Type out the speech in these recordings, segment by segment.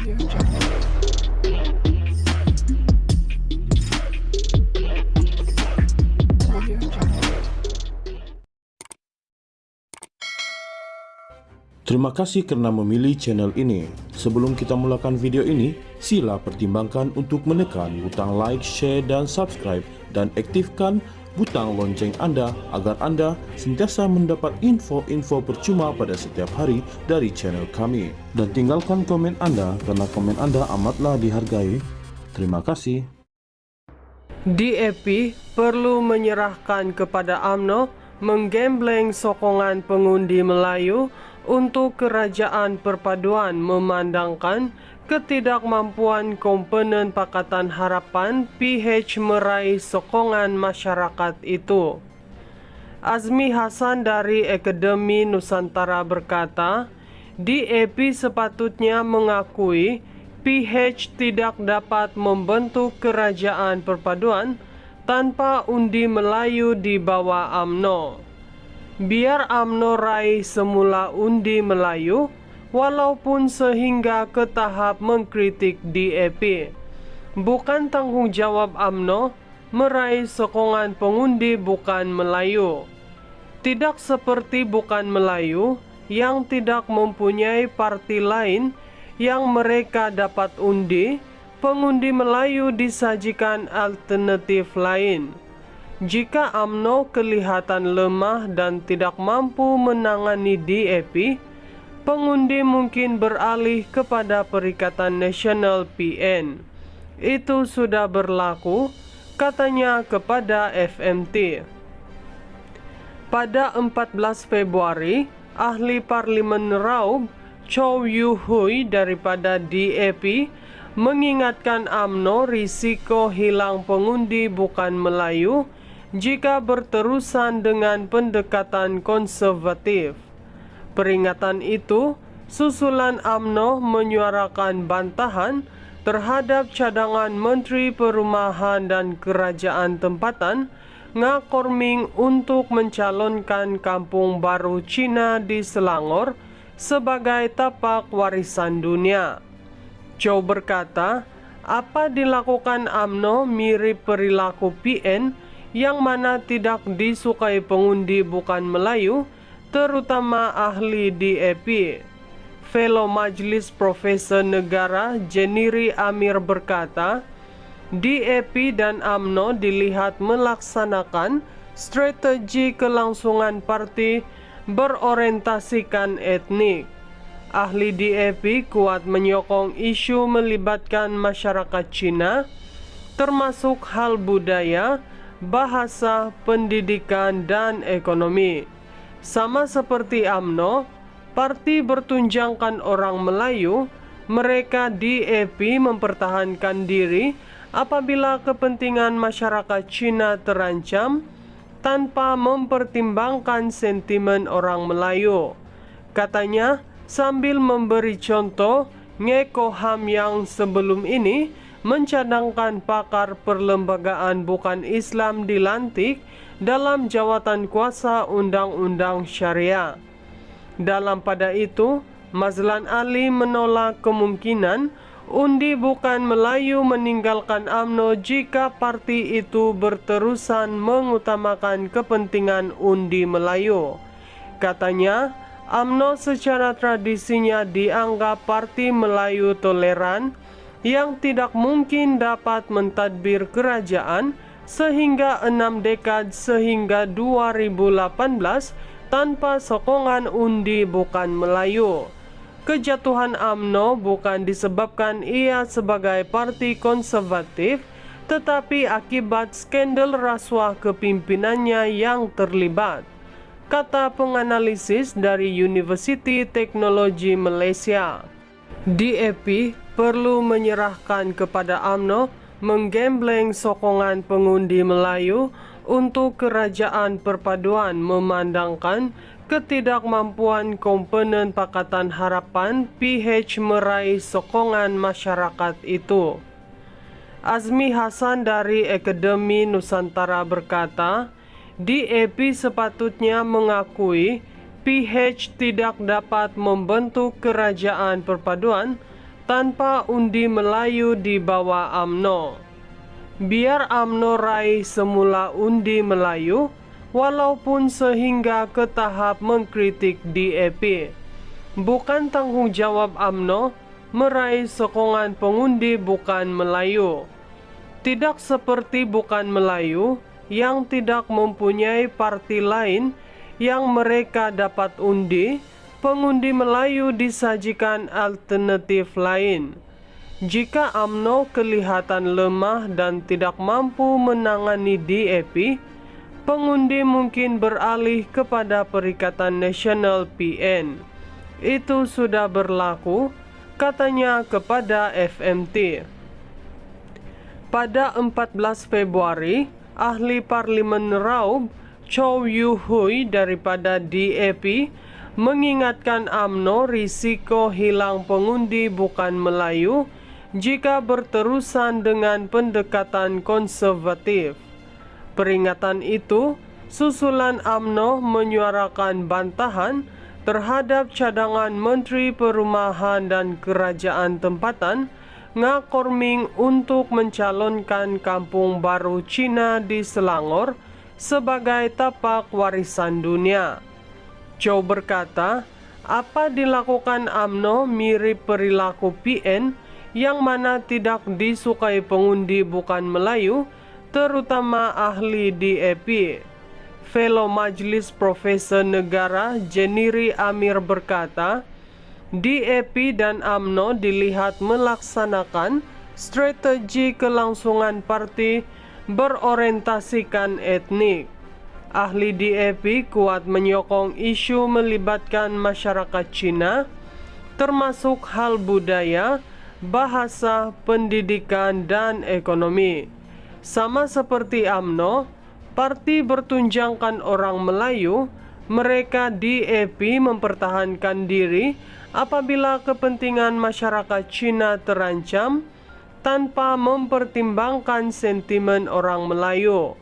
Terima kasih karena memilih channel ini. Sebelum kita mulakan video ini, sila pertimbangkan untuk menekan butang like, share, dan subscribe, dan aktifkan butang lonceng Anda agar Anda sentiasa mendapat info-info percuma pada setiap hari dari channel kami. Dan tinggalkan komen Anda karena komen Anda amatlah dihargai. Terima kasih. DAP perlu menyerahkan kepada UMNO menggembleng sokongan pengundi Melayu untuk Kerajaan Perpaduan memandangkan ketidakmampuan komponen Pakatan Harapan PH meraih sokongan masyarakat itu. Azmi Hasan dari Akademi Nusantara berkata, DAP sepatutnya mengakui PH tidak dapat membentuk Kerajaan Perpaduan tanpa undi Melayu di bawah UMNO. Biar UMNO raih semula undi Melayu, walaupun sehingga ke tahap mengkritik DAP. Bukan tanggungjawab UMNO meraih sokongan pengundi bukan Melayu. Tidak seperti bukan Melayu yang tidak mempunyai parti lain yang mereka dapat undi, pengundi Melayu disajikan alternatif lain. Jika UMNO kelihatan lemah dan tidak mampu menangani DAP, pengundi mungkin beralih kepada Perikatan Nasional PN. Itu sudah berlaku, katanya kepada FMT. Pada 14 Februari, ahli Parlimen Raub, Chow Yu Hui daripada DAP, mengingatkan UMNO risiko hilang pengundi bukan Melayu jika berterusan dengan pendekatan konservatif. Peringatan itu susulan UMNO menyuarakan bantahan terhadap cadangan Menteri Perumahan dan Kerajaan Tempatan Ngakorming untuk mencalonkan kampung baru Cina di Selangor sebagai tapak warisan dunia. Chow berkata, apa dilakukan UMNO mirip perilaku PN yang mana tidak disukai pengundi bukan Melayu, terutama ahli DAP. Fellow Majelis Profesor Negara Jeniri Amir berkata, DAP dan UMNO dilihat melaksanakan strategi kelangsungan parti berorientasikan etnik. Ahli DAP kuat menyokong isu melibatkan masyarakat Cina, termasuk hal budaya, bahasa, pendidikan, dan ekonomi. Sama seperti UMNO, parti bertunjangkan orang Melayu, mereka DAP mempertahankan diri apabila kepentingan masyarakat Cina terancam tanpa mempertimbangkan sentimen orang Melayu. Katanya, sambil memberi contoh, Ngekoham yang sebelum ini mencadangkan pakar perlembagaan bukan Islam dilantik dalam jawatan kuasa undang-undang syariah. Pada itu, Mazlan Ali menolak kemungkinan undi bukan Melayu meninggalkan UMNO jika parti itu berterusan mengutamakan kepentingan undi Melayu. Katanya, UMNO secara tradisinya dianggap parti Melayu toleran yang tidak mungkin dapat mentadbir kerajaan sehingga 6 dekad sehingga 2018 tanpa sokongan undi bukan Melayu. Kejatuhan UMNO bukan disebabkan ia sebagai parti konservatif, tetapi akibat skandal rasuah kepimpinannya yang terlibat, kata penganalisis dari Universiti Teknologi Malaysia. DAP perlu menyerahkan kepada UMNO menggembleng sokongan pengundi Melayu untuk Kerajaan Perpaduan memandangkan ketidakmampuan komponen Pakatan Harapan PH meraih sokongan masyarakat itu. Azmi Hasan dari Akademi Nusantara berkata, DAP sepatutnya mengakui PH tidak dapat membentuk Kerajaan Perpaduan tanpa undi Melayu di bawah UMNO. Biar UMNO raih semula undi Melayu, walaupun sehingga ke tahap mengkritik DAP. Bukan tanggung jawab UMNO meraih sokongan pengundi bukan Melayu. Tidak seperti bukan Melayu yang tidak mempunyai parti lain yang mereka dapat undi, pengundi Melayu disajikan alternatif lain. Jika UMNO kelihatan lemah dan tidak mampu menangani DAP, pengundi mungkin beralih kepada Perikatan Nasional PN. Itu sudah berlaku, katanya kepada FMT. Pada 14 Februari, ahli Parlimen Raub Chow Yu Hui daripada DAP mengingatkan UMNO risiko hilang pengundi bukan Melayu jika berterusan dengan pendekatan konservatif. Peringatan itu susulan UMNO menyuarakan bantahan terhadap cadangan Menteri Perumahan dan Kerajaan Tempatan Ngakor Ming untuk mencalonkan kampung baru Cina di Selangor sebagai tapak warisan dunia. Chow berkata, apa dilakukan UMNO mirip perilaku PN yang mana tidak disukai pengundi bukan Melayu, terutama ahli DAP. Fellow Majelis Profesor Negara Jeniri Amir berkata, DAP dan UMNO dilihat melaksanakan strategi kelangsungan parti berorientasikan etnik. Ahli DAP kuat menyokong isu melibatkan masyarakat Cina, termasuk hal budaya, bahasa, pendidikan, dan ekonomi. Sama seperti UMNO, parti bertunjangkan orang Melayu, mereka DAP mempertahankan diri apabila kepentingan masyarakat Cina terancam tanpa mempertimbangkan sentimen orang Melayu.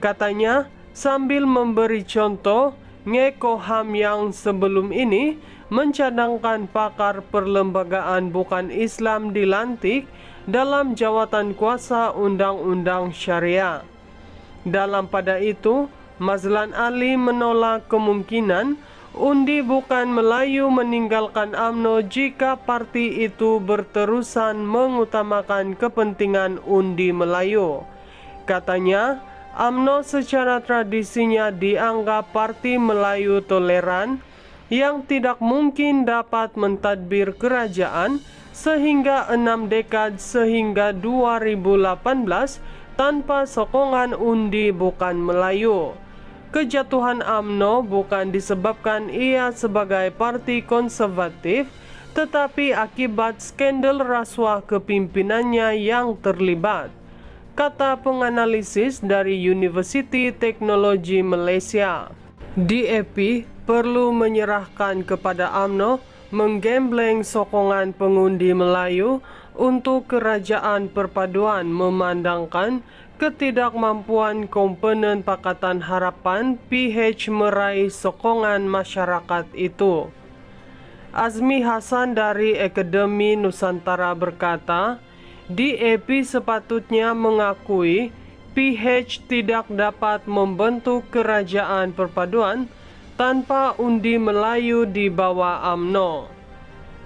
Katanya, sambil memberi contoh, Ngeko Ham yang sebelum ini mencadangkan pakar perlembagaan bukan Islam dilantik dalam jawatan kuasa undang-undang syariah. Dalam pada itu, Mazlan Ali menolak kemungkinan undi bukan Melayu meninggalkan UMNO jika parti itu berterusan mengutamakan kepentingan undi Melayu. Katanya, UMNO secara tradisinya dianggap parti Melayu toleran yang tidak mungkin dapat mentadbir kerajaan sehingga 6 dekad sehingga 2018 tanpa sokongan undi bukan Melayu. Kejatuhan UMNO bukan disebabkan ia sebagai parti konservatif, tetapi akibat skandal rasuah kepimpinannya yang terlibat, kata penganalisis dari Universiti Teknologi Malaysia. DAP perlu menyerahkan kepada UMNO menggembleng sokongan pengundi Melayu untuk Kerajaan Perpaduan memandangkan ketidakmampuan komponen Pakatan Harapan PH meraih sokongan masyarakat itu. Azmi Hasan dari Akademi Nusantara berkata, DAP sepatutnya mengakui PH tidak dapat membentuk Kerajaan Perpaduan tanpa undi Melayu di bawah UMNO.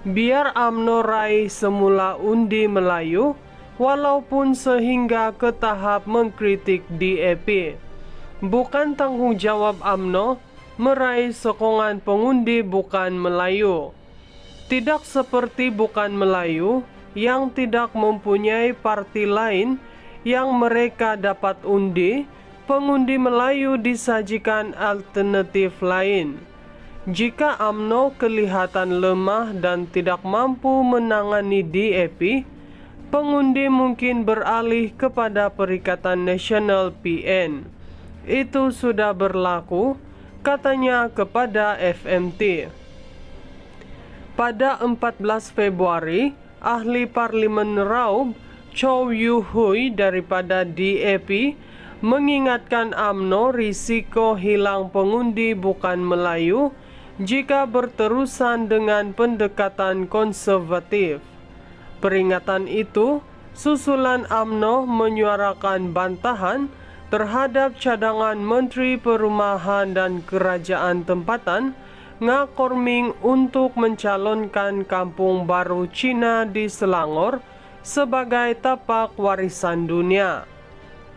Biar UMNO raih semula undi Melayu, walaupun sehingga ke tahap mengkritik DAP. Bukan tanggung jawab UMNO meraih sokongan pengundi bukan Melayu. Tidak seperti bukan Melayu yang tidak mempunyai parti lain yang mereka dapat undi, pengundi Melayu disajikan alternatif lain. Jika UMNO kelihatan lemah dan tidak mampu menangani DAP, pengundi mungkin beralih kepada Perikatan Nasional PN. Itu sudah berlaku, katanya kepada FMT. Pada 14 Februari, ahli Parlimen Raub Chow Yu Hui daripada DAP mengingatkan UMNO risiko hilang pengundi bukan Melayu jika berterusan dengan pendekatan konservatif. Peringatan itu susulan UMNO menyuarakan bantahan terhadap cadangan Menteri Perumahan dan Kerajaan Tempatan Ngakorming untuk mencalonkan kampung baru Cina di Selangor sebagai tapak warisan dunia.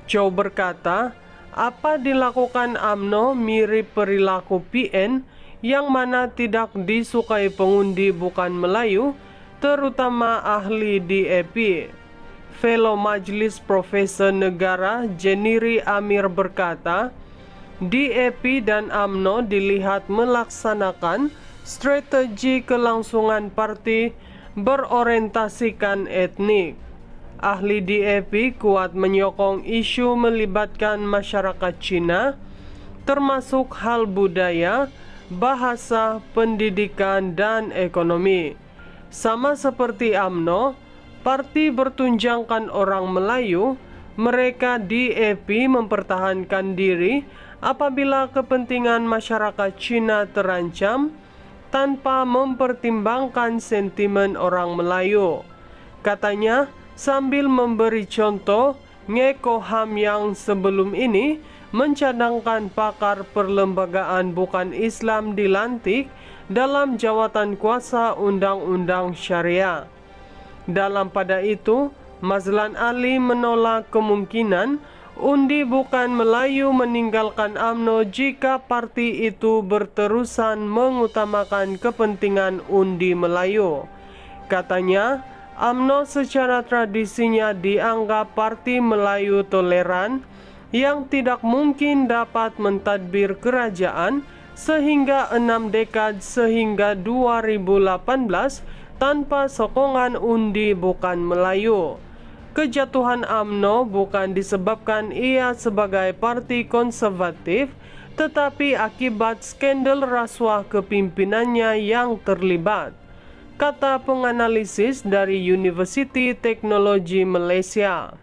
Chow berkata, apa dilakukan UMNO mirip perilaku PN yang mana tidak disukai pengundi bukan Melayu, terutama ahli DAP. Fellow Majelis Profesor Negara Jeniri Amir berkata, DAP dan UMNO dilihat melaksanakan strategi kelangsungan parti berorientasikan etnik. Ahli DAP kuat menyokong isu melibatkan masyarakat Cina, termasuk hal budaya, bahasa, pendidikan, dan ekonomi. Sama seperti UMNO, parti bertunjangkan orang Melayu, mereka DAP mempertahankan diri apabila kepentingan masyarakat Cina terancam tanpa mempertimbangkan sentimen orang Melayu. Katanya, sambil memberi contoh, Ngekoham yang sebelum ini mencadangkan pakar perlembagaan bukan Islam dilantik dalam jawatan kuasa undang-undang syariah. Dalam pada itu, Mazlan Ali menolak kemungkinan undi bukan Melayu meninggalkan UMNO jika parti itu berterusan mengutamakan kepentingan undi Melayu. Katanya, UMNO secara tradisinya dianggap parti Melayu toleran yang tidak mungkin dapat mentadbir kerajaan sehingga 6 dekad sehingga 2018 tanpa sokongan undi bukan Melayu. Kejatuhan UMNO bukan disebabkan ia sebagai parti konservatif, tetapi akibat skandal rasuah kepimpinannya yang terlibat, kata penganalisis dari Universiti Teknologi Malaysia.